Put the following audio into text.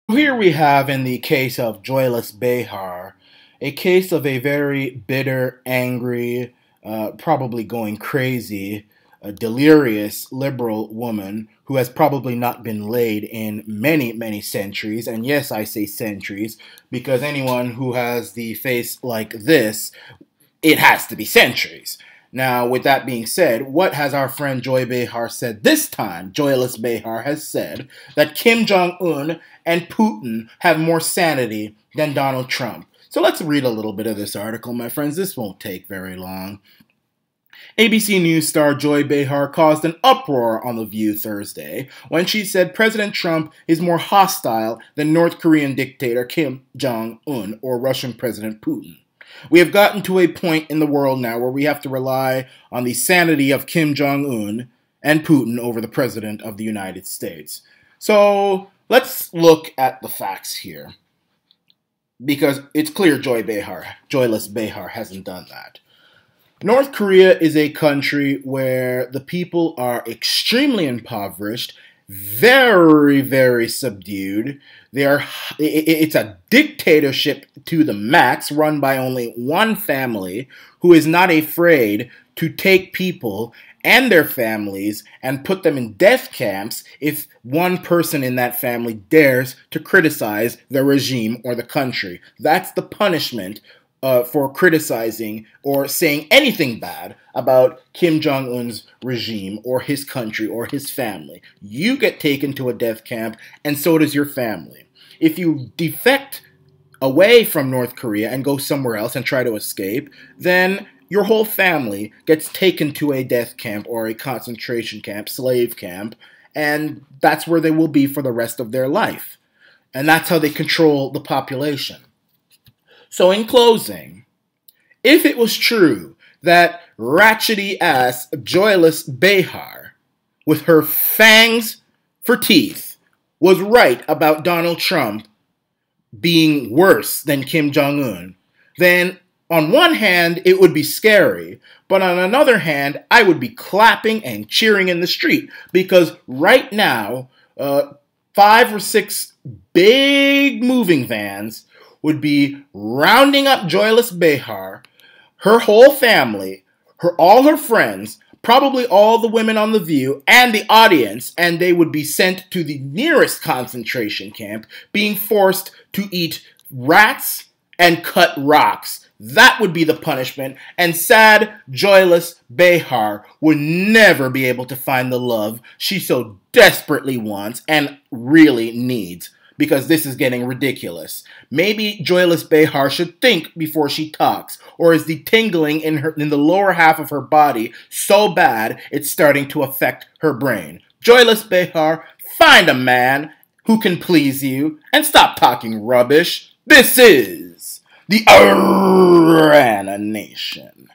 Here we have, in the case of Joyless Behar, a case of a very bitter, angry, probably going crazy, delirious liberal woman who has probably not been laid in many, many centuries. And yes, I say centuries because anyone who has the face like this, it has to be centuries. Now, with that being said, what has our friend Joy Behar said this time? Joyless Behar has said that Kim Jong-un and Putin have more sanity than Donald Trump. So let's read a little bit of this article, my friends. This won't take very long. ABC News star Joy Behar caused an uproar on The View Thursday when she said President Trump is more hostile than North Korean dictator Kim Jong-un or Russian President Putin. We have gotten to a point in the world now where we have to rely on the sanity of Kim Jong-un and Putin over the President of the United States. So let's look at the facts here, because it's clear Joyless Behar hasn't done that. North Korea is a country where the people are extremely impoverished, very, very subdued. It's a dictatorship to the max, run by only one family who is not afraid to take people and their families and put them in death camps if one person in that family dares to criticize the regime or the country. That's the punishment for criticizing or saying anything bad about Kim Jong-un's regime or his country or his family. You get taken to a death camp, and so does your family. If you defect away from North Korea and go somewhere else and try to escape, then your whole family gets taken to a death camp or a concentration camp, slave camp, and that's where they will be for the rest of their life. And that's how they control the population. So in closing, if it was true that ratchety-ass Joyless Behar, with her fangs for teeth, was right about Donald Trump being worse than Kim Jong-un, then on one hand, it would be scary, but on another hand, I would be clapping and cheering in the street, because right now, 5 or 6 big moving vans would be rounding up Joyless Behar, her whole family, all her friends, probably all the women on The View, and the audience, and they would be sent to the nearest concentration camp, being forced to eat rats and cut rocks. That would be the punishment, and sad, Joyless Behar would never be able to find the love she so desperately wants and really needs, because this is getting ridiculous. Maybe Joyless Behar should think before she talks, or is the tingling in the lower half of her body so bad it's starting to affect her brain? Joyless Behar, find a man who can please you and stop talking rubbish. This is the Arana Nation.